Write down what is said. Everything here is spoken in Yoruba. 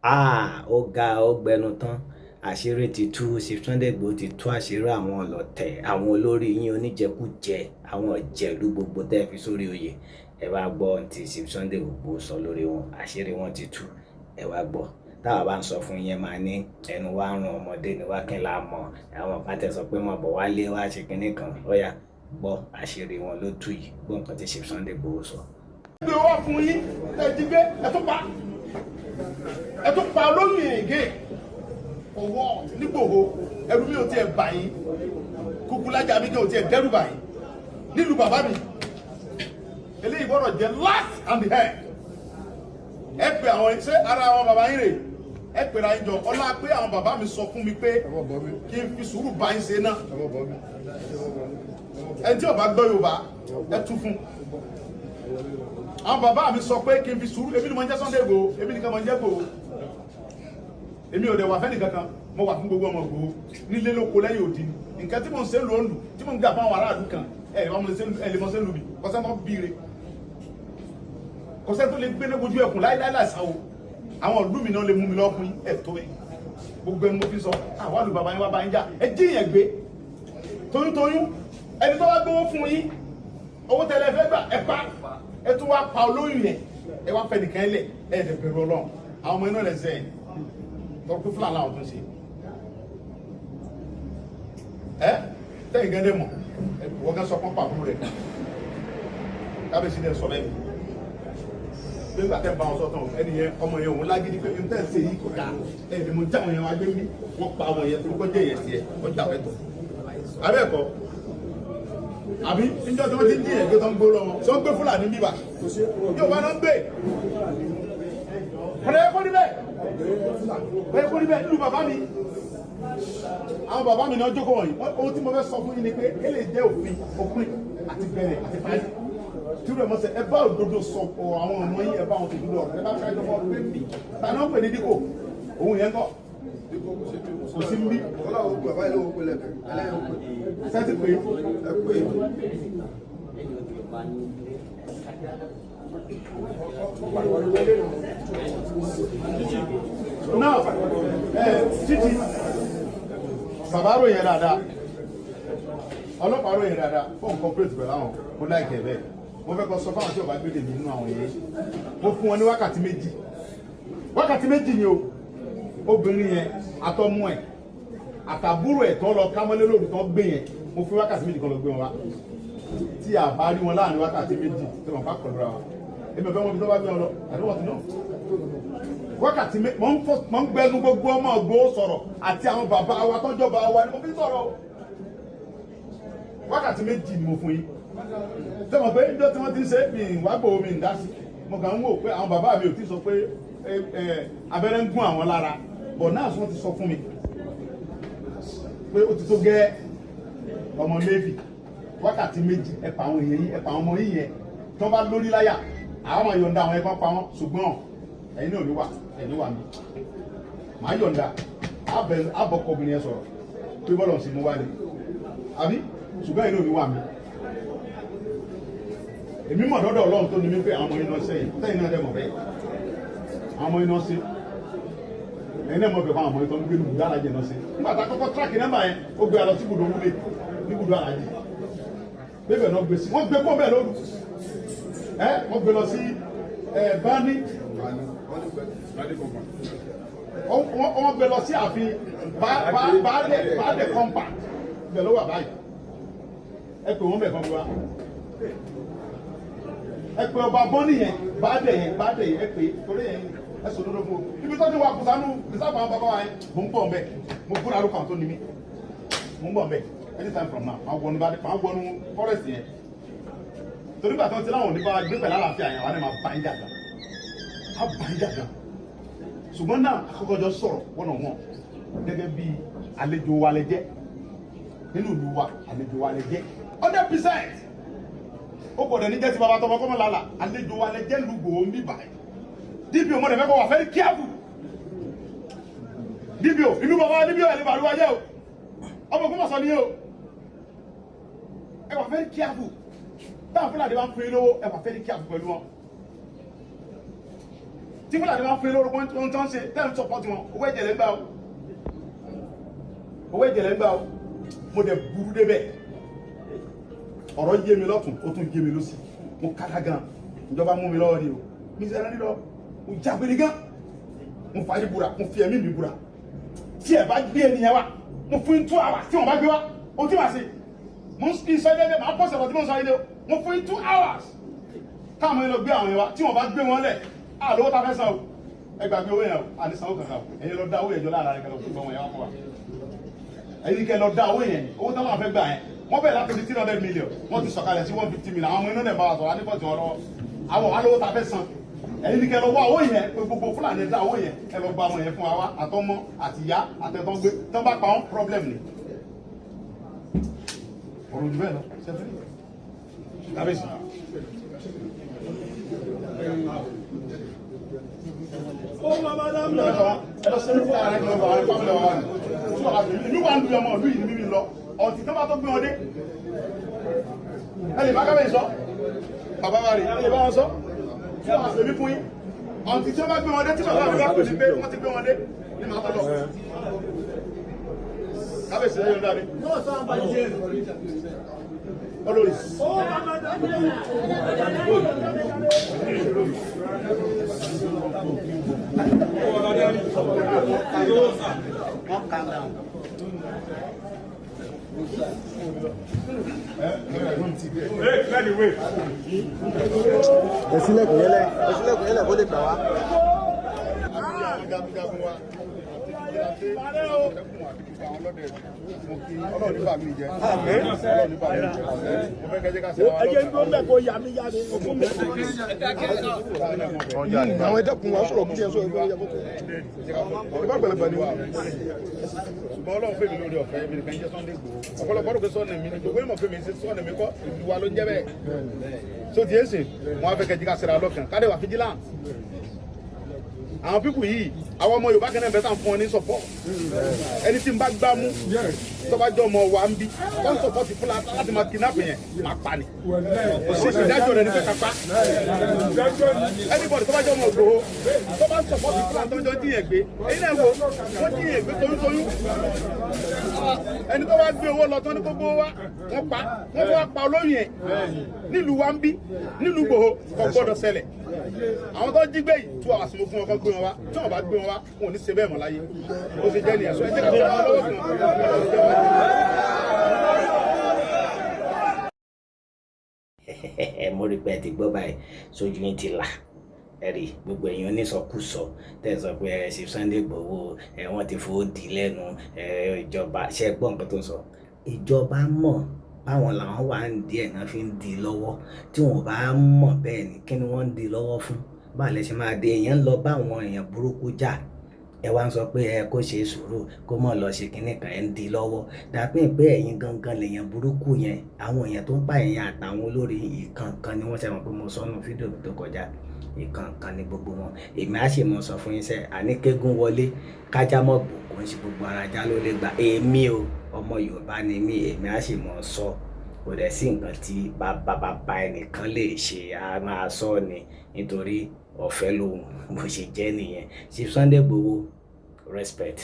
ó ga ó gbẹnu tán àṣírí ti tú Sunday Igboho ti tú àṣírí àwọn ọlọ̀tẹ̀ àwọn olórí yín oníjẹkújẹ àwọn ọ̀jẹ̀lú gbogbo tẹ́ fi sórí oyè ẹ wá gbọ́ ti Sunday Igboho sọ lórí wọn àṣírí wọn ti tú ẹ wá gbọ́ táwa bá ń sọ fún yẹn máa ní ẹnu wa rún ọmọdé ni wá kí n la mọ àwọn kan tẹ sọ pé mo bọ̀ wálé wá ṣe kinní kan lọ́yà gbọ́ àṣírí wọn ló tú yìí gbọ́ nǹkan tí Sunday Igboho sọ. gbé wá fún yín ẹ ti gbé ẹ tó pa olóyìn ègé ọwọ́ nígbòho ẹrù mi ò tiẹ̀ bà yín kúkú lájà mi kí ò tiẹ̀ dẹ́rù bà yín nílùú bàbá mi eléyìí gbọ́dọ̀ jẹ́ last and the head ẹ pè àwọn ṣé ara àwọn bàbá yín rè ẹ pèrè àyíjọ ọlá pé àwọn bàbá mi sọ fún mi pé kí n fi sùúrù bá yín ṣe náà ẹni tí ó bá gbọ́ Yorùbá ẹ tú fún àwọn bàbá mi sọ pé kí n fi sùúrù èmi ni mo ń jẹ́ Sunday Igboho èmi nìkan mo ń jẹ́ Igboho èmi ò dẹ̀ wà fẹ́ni kankan mo wà fún gbogbo ọmọ Igboho nílé lóko lẹ́yìn òdì nǹkan tí mo ń ṣe lò ń lù tí mo ń gbà fún àwọn aráàlú kan ẹ lè mọ ṣe lù mí kọsẹ́ mọ́ bíire kọsẹ́ tó lè gbé ní ojú ẹkùn láíláí láìsáwò àwọn ìlú mi náà lè mú mi lọ́kùn ẹ̀ tó ẹ̀ gbogbo ẹni mo fi sọ àwọn àlù bàbá yín wá bá yín jà ẹ jíyàn gbé toyúntoyún ẹni tó wá gbówó fún yín owó tẹ́lẹ̀ fẹ́ gbà ẹ pa ẹ tún wá pa olóyún yẹn ẹ wá fẹ́ nìkan lẹ̀ ẹ dẹ̀ bẹ̀rù Ọlọ́run àwọn ọmọ iná lẹ̀ sẹ́yìn tọ́kú fúlàní àwọn tó ń ṣe ẹ tẹ́yìn gẹ́gẹ́ mọ̀ wọ́n gẹ́ sọ pọ́npà fún rẹ̀ kábíyèsí dẹ̀ sọ bẹ́ẹ̀ nígbà tẹ́ ń bá wọn sọ tán ẹni yẹn ọmọ yẹn òun lágídí pé n tẹ́ ń ṣe yìí kò dáa ẹni mo já àwọn yẹn wá gbé mi wọ́n pa àwọn yẹn tó kọ́ jẹ́ yẹn tiẹ̀ wọ́n jà wẹ́tọ̀ abẹ́ẹ̀kọ́ àbí níjọ́ tí wọ́n ti ń dín ẹ̀gbẹ́ tó ń gbó lọ́wọ́ tí wọ́n gbé fúlàní bíbà yóò bá náà ń gbé ọ̀rẹ́ ẹ̀kọ́ níbẹ̀ bẹ́ẹ̀ kó níbẹ̀ nínú bàbá mi àwọn bàbá mi náà jókòó wọ̀nyí ohun tí mo fẹ́ sọ fún yín ni pé èlé jẹ́ òpin àti bẹ̀rẹ̀ àti parí tí ó rẹ̀ mọ́ sẹ́ ẹ bá òdodo sọ àwọn ọmọ yín ẹ bá wọn tòdodo ọ̀rọ̀ ẹ bá fẹ́ jọmọ pé mi ta ni wọ́n pè ní dípò òun yẹn kọ́ kò sí mi. sẹ́tì pé náà títí bàbá ròyìn dáadáa ọlọ́pàá ròyìn dáadáa fún corporate pẹ̀lú àwọn mo láìkẹ̀ bẹ́ẹ̀ mo fẹ́ kọ́ sọ fáwọn tí ọba gbé mi nínú àwọn yẹn mo fún wọn ní wákàtí méjì ni o obìnrin yẹn àtọmú ẹ̀ àtàbúrò ẹ̀ tó lọ kámọ́lé lórí tó gbé yẹn mo fi wákàtí méjì kan lọ gbé wọn wá tí a bá rí wọn láàrin wákàtí méjì tí wọn bá kọlu ra wa èmi ọ̀fẹ́ wọn bí tó bá gbé wọn lọ àdúgbò tí náà wákàtí mọ̀ ń gbẹnu gbogbo ọmọ Ìgbòho sọ̀rọ̀ àti àwọn bàbá wa tọ́jọ́ bá wa ni mo fi sọ̀rọ̀ wákàtí méjì ni mo fún yín tẹ́wọ̀n pé níjọ́ tí wọ́n ti ń ṣe mi wá Ìgbòho mi ń dá sí mo kàn ń wò pé àwọn bàbá mi ò tí sọ pé abẹ́rẹ́ ń gún àwọn lára bọ̀ náà wọ́n ti sọ fún mi pé ó ti tó gẹ́ ọmọ Léfì wákàtí méjì ẹ̀pà àwọn èèyàn yìí ẹ̀pà àwọn ọmọ yìí yẹn tí wọ́n bá lórí láyà àwọn ọmọ yọ̀ǹda àwọn ẹ̀kọ́ pa wọn ṣùgbọ́n ẹ̀yin náà ò ní wà ẹ̀yin wà mí màá yọ̀ǹda àbọ̀kọ obìnrin yẹn sọ̀rọ̀ pé bọ́lọ̀ sí mú wá ní àbí ṣùgbọ́n ẹ̀yin náà ò ní wà mí èmi mọ̀ lọ́dọ̀ Ọlọ́run tó ní mí pé àwọn ọmọ iná sẹ́yìn tẹ́yìn náà dẹ̀ mọ̀ bẹ́ẹ̀ àwọn ọmọ iná sí ẹ̀yin náà mọ̀ bẹ̀ fún àwọn ọmọ iná tó ń gbé lùgbùdó alájẹ náà sí nígbà tá a kọ́kọ́ tíráàkì nọ́mbà yẹn ó gbé alọ sí ibùdó wúlé níbùdó alájẹ bébẹ̀ náà gbé sí wọ́n gbé kó bẹ́ẹ̀ lóru wọ́n gbé lọ sí bani wọ́n gbé lọ sí ààfin baálé compact ibẹ̀ ló wà báyìí ẹ pè wọ́n bẹ̀ kan wá ẹ pè ọba bọ́ọ̀nì yẹn baálé yẹn ẹ pè torí yẹn ẹ sọ lọ́dọ̀ fún o ibi tó ti wà kùsánú bísàbà àwọn bàbá wa yẹn mò ń bọ̀ mbẹ́ mo gbúra lóko àwọn tó ní mi mò ń bọ̀ mbẹ́ anytime from now máa wọnú forest yẹn torí bàtàn tí láwọn oníbà gbé pẹ̀lú àlàáfíà yẹn àwọn ẹ̀ máa bá yín jàgbá á bá yín jàgbá ṣùgbọ́n náà akọ́kọ́jọ́ sọ̀rọ̀ wọ́n náà wọ́n gẹ́gẹ́ bí àlejò wa lẹ jẹ́ nínú ìlú wa àlejò wa lẹ jẹ́ 100% ó gbọ́dọ̀ ní jẹ́ ti bàbá tọmọ kọ́mọ lálà àlejò wa lẹ jẹ́ lùgbò ń bí báyìí DPO mo dẹ̀ fẹ́ kọ́ wà very careful DPO inú bàbá DPO ẹ̀ lè bàrú wáyé o ọmọ kọ́mọ sọ ní o ẹ wà very careful táwọn fúlàdé bá ń fún yín lówó ẹ wà very careful pẹ̀lú wọn tí Fúlàní máa fún yín lórúkọ ohun tí wọ́n ṣe tẹ́lẹ̀ sọpọ́tì wọn owó ẹ̀jẹ̀ lẹ́gbàá o owó ẹ̀jẹ̀ lẹ́gbàá o mo dẹ̀ burú débẹ̀ ọ̀rọ̀ yé mi lọ́tún ó tún yé mi lọ́sì mo kàkà gan ìjọba mú mi lọ́wọ́ ni o mi sẹ́ra nílọ mo jágbére gan mo fàájì búra mo fi ẹ̀mí mi búra tí ẹ bá gbé ènìyàn wa mo fún 2 hours tí wọ́n bá gbé wa ohun tí wàá ṣe mo ń sọ ilé máa pọ̀ sọ̀rọ̀ tí mo ń sọ ilé o mo fún 2 hours káàmù yẹn lọ gbé àwọn yẹn wa tí wọ́n bá gbé wọn lẹ̀ àlówó ta fẹ́ san o ẹ gbàgbé owó yẹn o àní sanwó kankan o ẹ̀yin lọ dá owó yẹn jọ láàárín kẹlẹ́ òkú gbọ́n wọn yẹn wá fún wa ẹ̀yin kẹ lọ dá owó yẹn owó tí wọ́n fẹ́ gbà yẹn wọ́n bẹ̀rẹ̀ láti 300 million wọ́n ti sọ̀kalẹ̀ sí 150 million àwọn ọmọ iná dẹ̀ bá wa sọ̀rọ̀ adébọ̀ tí wọ́n lọ́wọ́ àwọn alówó ta fẹ́ san ẹ̀yin ní kẹ lọ wá owó yẹn gbogbo Fúlàní dá owó yẹn ẹ lọ gba ọmọ yẹn fún wa àtọmọ àtìyá àtẹ̀tọ́ gbé tán bá pa wọn problem ni ọ̀rọ̀ jù bẹ́ẹ̀ lọ sẹ́fẹ́ kábíyèsí. ẹ̀rọ sẹ́mi fún ara ẹ̀kọ́ ọ̀rọ̀ àwọn fámìlì wa ni ìlú wa ń lu ọmọ ìlú yìí ní mímí lọ ọ̀tí tó bá tó gbé wọn dé ẹ lè bá kábíyèsí sọ bàbá wa rè é lè bá wọn sọ tí wọ́n àṣẹ mi fún yín ọ̀tí tí wọ́n bá gbé wọn dé tí bàbá mi bá kò sí pé wọ́n ti gbé wọn dé ní màá tọ́lọ̀ kábíyèsí lẹ́yìn ọ̀dà mi. Olórí. Ẹ̀sílẹ̀kùn yẹlẹ̀ kó lè gbà wá. Ọlọ́run nípa mi jẹ́. Ọlọ́run nípa mi jẹ́. Mo fẹ́ kẹ́jẹ́ ká ṣe wá lọ́kàn. Ẹjẹ́ tó ń bẹ̀ kó yà mí yá mi. Àwọn ẹ̀dẹ́kun wa sọ̀rọ̀ kúrò ẹ̀sọ́ ẹgbẹ́ ìyàwó kan. Ìbá gbẹ̀lẹ̀gbẹ̀ ni wà. Ṣùgbọ́n Ọlọ́run fèmí lórí ọ̀fẹ́ mi nìkan jẹ́ Sunday Igboho. Ọ̀pọ̀lọpọ̀ rò pé sọ́ọ̀nì mi ni gbogbo ìmọ̀ fèmí sí sọ́ọ̀nì mi kọ́ ìlú wa ló ń jẹ́ bẹ́ẹ̀. So ti èsì, wọ́n á fẹ́ kẹ́jẹ́ ká ṣe ra lọ́kàn. Ká dé wà vigilant. Àwọn pípù yìí àwọn ọmọ Yorùbá kẹ́nẹ́ bẹ́tà fún ọ ní support ẹni tí n bá gbá mú tọ́bájọ́ ọmọ wa ń bí wọ́n support fún láti máa kidnap yẹn máa pa ni òṣìṣẹ́ ìdájọ́ rẹ̀ ní pé kápá anybody tọ́bájọ́ ọmọ Ìgbòho tọ́bá support fún àtọ́jọ́ díyẹn gbé èyí náà wo wọ́n díyẹn gbé toyúntoyún ẹni tó bá gbé owó lọ tán ní gbogbo wa wọ́n pa wọ́n wá pa olóyìn ẹ̀ nílùú wa ń bí nílùú Ìgbòho kò gbọ́dọ̀ ṣẹlẹ̀ àwọn tó jí gbé yìí tú àwọn àsìmọ́ fún wọn kọ́ gbé wọn wá tí wọ́n bá gbé wọn wá wọn ò ní ṣe bẹ́ẹ̀ mọ́ láyé ó ṣe jẹ́ nìyẹn sọ ẹ jẹ́ ká fẹ́ wọn lọ́wọ́ kan. mo rí pé ẹ ti gbọ́ báyìí sójú yín ti là ẹ̀rí gbogbo èèyàn onísọkúsọ tẹ̀sán pé ẹ ṣe Sunday Igboho wọ́n ti fowó dì lẹ́nu ìjọba ṣe gbọ́ nǹkan tó ń sọ ìjọba mọ̀ báwọn làwọn wà ń di ẹ̀ náà fi ń di lọ́wọ́ tí wọn bá mọ̀ bẹ́ẹ̀ ni kí ni wọ́n ń di lọ́wọ́ fún báà lẹ ṣe máa di èèyàn lọ báwọn èèyàn burúkú jà ẹ wá ń sọ pé ẹ kó ṣe sùúrù kó mọ̀ lọ ṣe kínní kan ẹ ń di lọ́wọ́ dàbí pé ẹ̀yin gangan lèèyàn burúkú yẹn àwọn èèyàn tó ń pa èèyàn àtàwọn olórí ìkànkan ni wọ́n ṣe mọ̀ pé mo sọnù fídíò tó kọjá ìkànkan ni gbogbo wọn èmi á sì mọ sọ fún yín sẹ àníkégún wọlé kájámọ̀ bò kò ń ṣe gbogbo ara já ló lè gbà èmi o ọmọ Yorùbá ni mí èmi á sì mọ sọ kò dẹ̀ sí nǹkan tí bàbá ẹnìkan lè ṣe a máa sọ ni nítorí ọ̀fẹ́ lòun bó ṣe jẹ́ nìyẹn Chief Sunday Igboho respect.